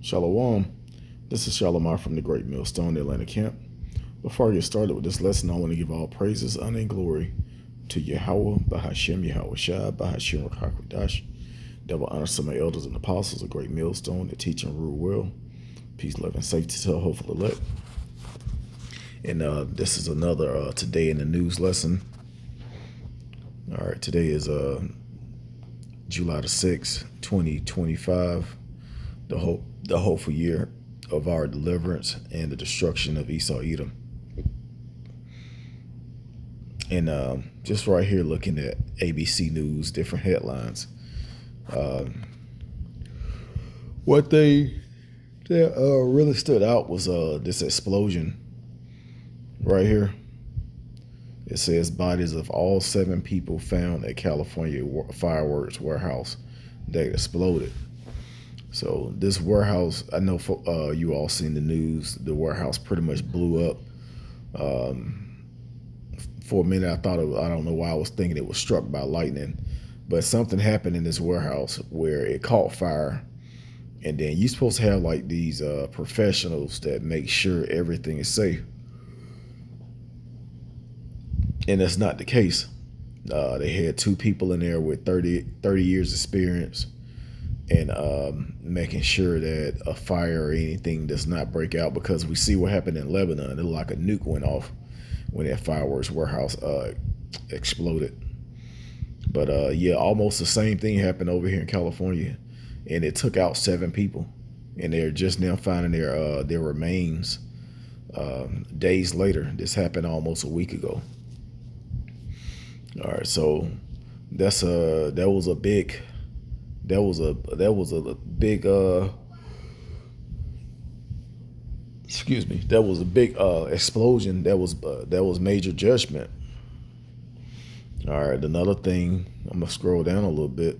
Shalom. This is Shalomar from the Great Millstone, the Atlanta camp. Before I get started with this lesson, I want to give all praises, honor, and glory to Yahweh, Bahashem, Yahweh Shai, Bahashem, Rakakwadash. Double honor to my elders and apostles of Great Millstone that teach and rule well. Peace, love, and safety to the hopeful elect. And this is another Today in the News lesson. All right, today is July the 6th, 2025, the hopeful year of our deliverance and the destruction of Esau Edom. And just right here looking at ABC News, different headlines. What really stood out was this explosion right here. It says bodies of all 7 people found at California fireworks warehouse that exploded. So this warehouse, I know you all seen the news, the warehouse pretty much blew up. For a minute, I don't know why I was thinking it was struck by lightning, but something happened in this warehouse where it caught fire. And then you're supposed to have like these professionals that make sure everything is safe. And that's not the case. They had 2 people in there with 30 years experience and making sure that a fire or anything does not break out, because we see what happened in Lebanon. It looked like a nuke went off when that fireworks warehouse exploded. But yeah, almost the same thing happened over here in California, and it took out 7 people, and they're just now finding their remains days later. This happened almost a week ago. All right, so that was a big explosion. That was major judgment. All right, another thing, I'm gonna scroll down a little bit.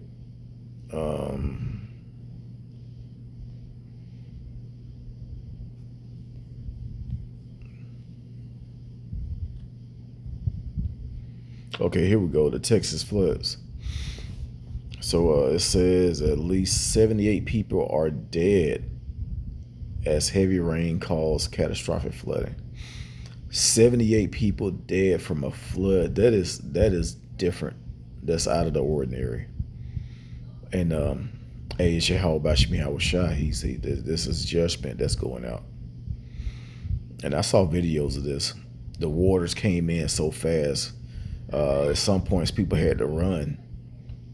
Okay, here we go. The Texas floods. So it says at least 78 people are dead as heavy rain caused catastrophic flooding. 78 people dead from a flood. That is different. That's out of the ordinary. And it's Yahweh Bashmi Hawashai. This is judgment that's going out. And I saw videos of this. The waters came in so fast. At some points, people had to run.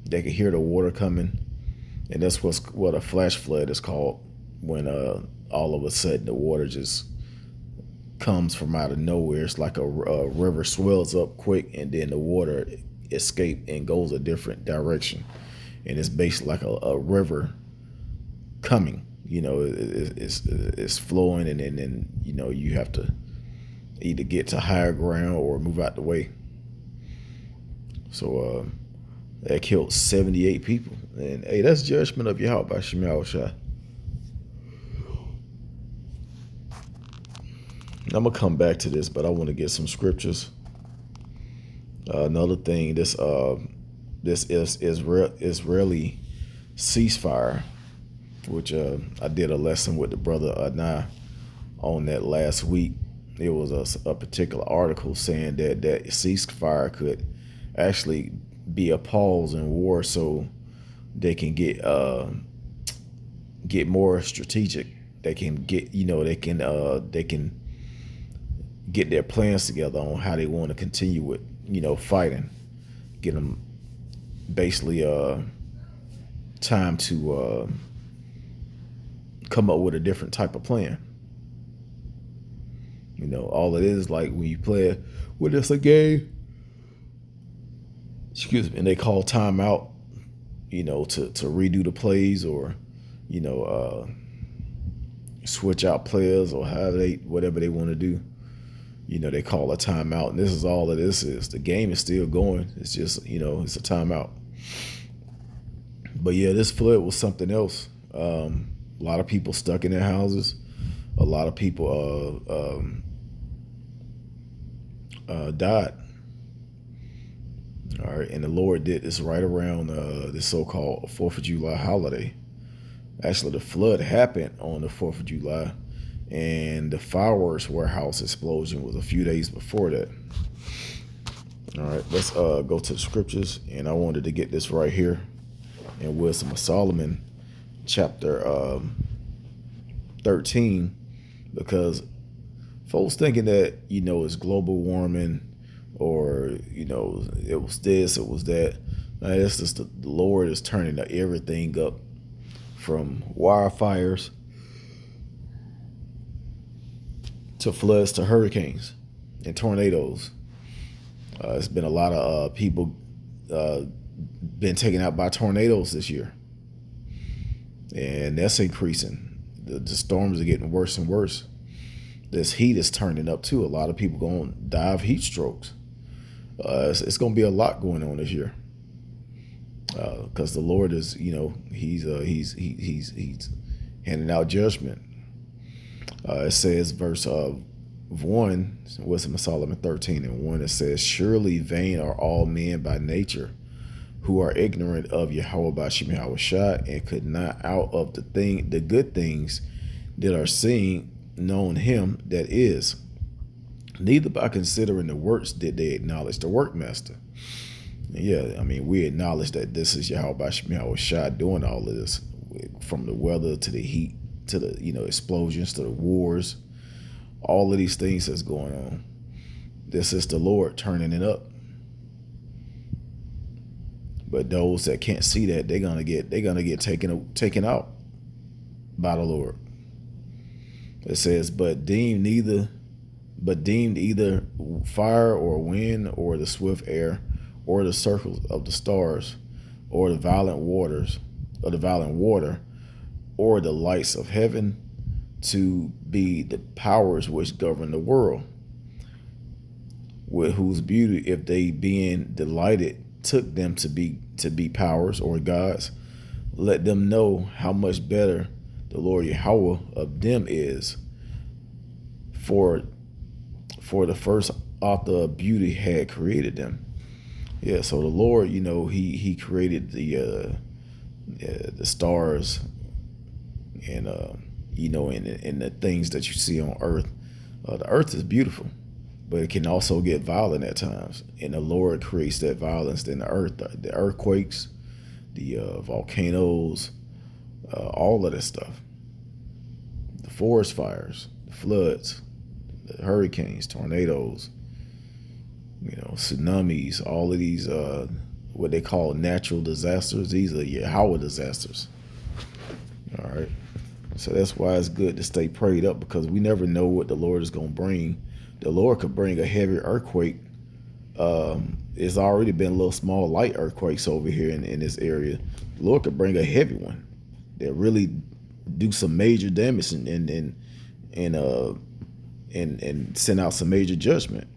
They could hear the water coming, and that's what a flash flood is called, when all of a sudden the water just comes from out of nowhere. It's like a river swells up quick, and then the water escapes and goes a different direction, and it's basically like a river coming. It's flowing, and then you have to either get to higher ground or move out the way. So that killed 78 people. And hey, that's judgment of Yahweh by Shemel Shai. I'm gonna come back to this, but I want to get some scriptures. Another thing, this is Israeli ceasefire, which I did a lesson with the brother Adnai on that last week. It was a particular article saying that ceasefire could actually be a pause in war, so they can get more strategic. They can get they can get their plans together on how they want to continue with fighting. Get them basically time to come up with a different type of plan. All it is, like when you play with us a game, and they call timeout, to redo the plays, or switch out players, or whatever they want to do. They call a timeout, and this is all that this is. The game is still going. It's just it's a timeout. But yeah, this flood was something else. A lot of people stuck in their houses. A lot of people died. All right, and the Lord did this right around this so-called 4th of July holiday. Actually, the flood happened on the 4th of July, and the fireworks warehouse explosion was a few days before that. All right, let's go to the scriptures, and I wanted to get this right here in Wisdom of Solomon, chapter 13, because folks thinking that, it's global warming, or, it was this, it was that. Now, it's just the Lord is turning everything up, from wildfires to floods to hurricanes and tornadoes. It's been a lot of people been taken out by tornadoes this year, and that's increasing. The storms are getting worse and worse. This heat is turning up too. A lot of people going to die of heat strokes. It's going to be a lot going on this year, because the Lord is, he's handing out judgment. It says, verse 1, Wisdom of Solomon 13:1, it says, "Surely vain are all men by nature, who are ignorant of Yahweh Bashim Yahushua, and could not out of the good things that are seen known him that is. Neither by considering the works did they acknowledge the workmaster." Yeah, I mean, we acknowledge that this is Yahweh Bashim Yahushua doing all of this, from the weather to the heat to the explosions to the wars. All of these things that's going on. This is the Lord turning it up. But those that can't see that, they're gonna get taken out by the Lord. It says, but deemed either fire or wind or the swift air or the circles of the stars or the violent water or the lights of heaven to be the powers which govern the world, with whose beauty, if they being delighted took them to be powers or gods, let them know how much better the Lord Yahweh of them is. For the first author of beauty had created them. Yeah, so the Lord, he created the stars, and and the things that you see on earth. The earth is beautiful, but it can also get violent at times, and the Lord creates that violence in the earth, the earthquakes, the volcanoes, all of that stuff, the forest fires, the floods, the hurricanes, tornadoes, tsunamis, all of these what they call natural disasters. These are Yahweh disasters. All right. So that's why it's good to stay prayed up, because we never know what the Lord is going to bring. The Lord could bring a heavy earthquake. It's already been a little small light earthquakes over here in this area. The Lord could bring a heavy one that really do some major damage and send out some major judgment.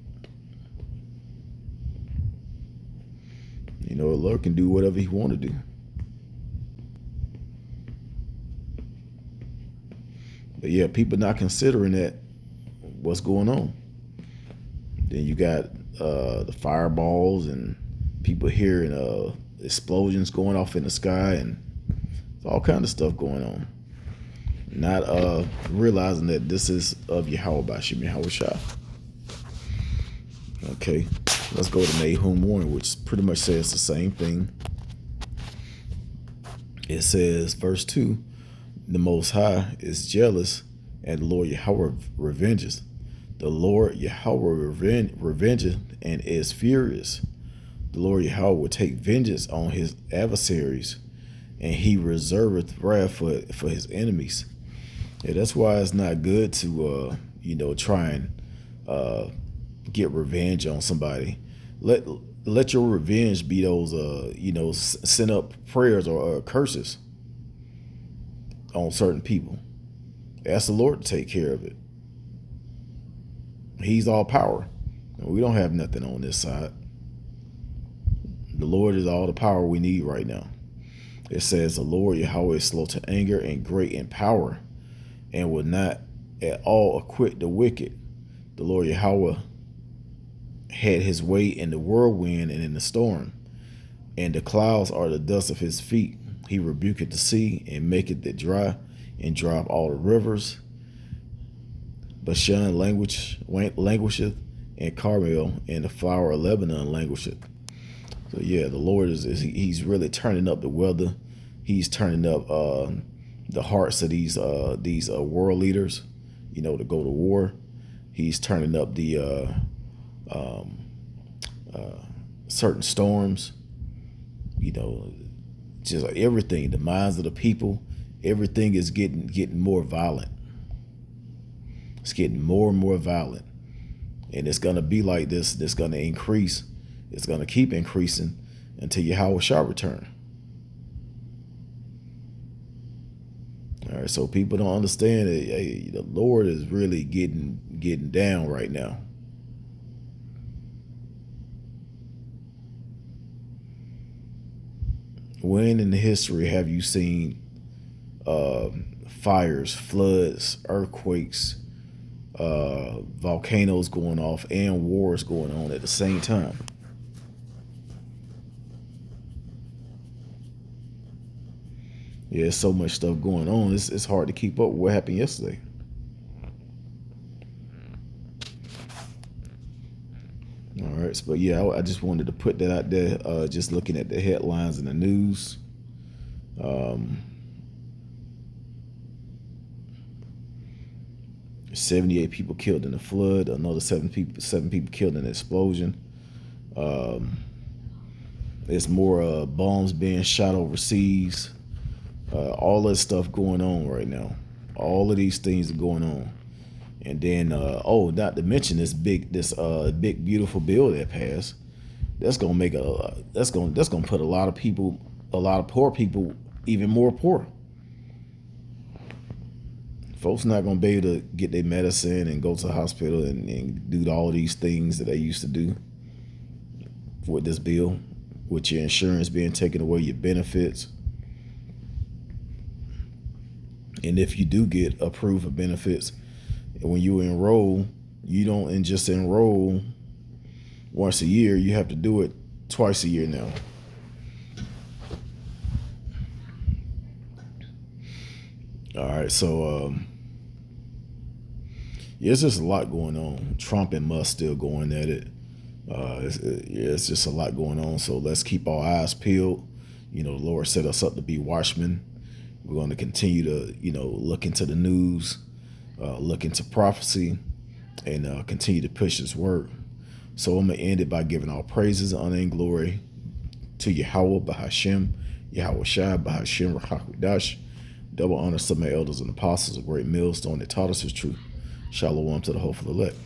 The Lord can do whatever he want to do. But yeah, people not considering that, what's going on. Then you got the fireballs and people hearing explosions going off in the sky, and all kind of stuff going on. Not realizing that this is of Yahweh Bashim Yahushua. Okay, let's go to Nahum 1, which pretty much says the same thing. It says, verse 2, "The Most High is jealous, and the Lord Yahweh revenges. The Lord Yahweh revengeth and is furious. The Lord Yahweh will take vengeance on his adversaries, and he reserveth wrath for his enemies." Yeah, that's why it's not good to try and get revenge on somebody. Let your revenge be those send up prayers or curses on certain people. Ask the Lord to take care of it. He's all power. We don't have nothing on this side. The Lord is all the power we need right now. It says, "The Lord Yahweh is slow to anger and great in power, and will not at all acquit the wicked. The Lord Yahweh had his way in the whirlwind and in the storm, and the clouds are the dust of his feet. He rebuketh the sea and maketh it dry, and dry up all the rivers. Bashan languisheth, and Carmel and the flower of Lebanon languisheth. So yeah, the Lord he's really turning up the weather. He's turning up the hearts of these world leaders, to go to war. He's turning up the certain storms, just like everything, the minds of the people, everything is getting more violent. It's getting more and more violent. And it's gonna be like this. It's gonna increase. It's gonna keep increasing until Yahweh shall return. All right, so people don't understand that the Lord is really getting down right now. When in history have you seen fires, floods, earthquakes, volcanoes going off, and wars going on at the same time? Yeah, there's so much stuff going on. It's hard to keep up with what happened yesterday. All right, but yeah, I just wanted to put that out there. Just looking at the headlines in the news. 78 people killed in the flood. Another seven people killed in an explosion. There's more bombs being shot overseas. All that stuff going on right now. All of these things are going on. And then, not to mention this big beautiful bill that passed. That's gonna make that's gonna put a lot of poor people even more poor. Folks not gonna be able to get their medicine and go to the hospital and do all these things that they used to do with this bill, with your insurance being taken away, your benefits. And if you do get approved for benefits, when you enroll, you don't just enroll once a year. You have to do it twice a year now. All right, so it's just a lot going on. Trump and Musk still going at it. It's just a lot going on. So let's keep our eyes peeled. The Lord set us up to be watchmen. We're going to continue to, look into the news, look into prophecy, and continue to push His word. So I'm going to end it by giving all praises, honor, and glory to Yahweh, Bahashem, Yahweh Shai, Bahashem, Rahakudash. Double honor to my elders and apostles, a great millstone that taught us His truth. Shalom to the hopeful elect.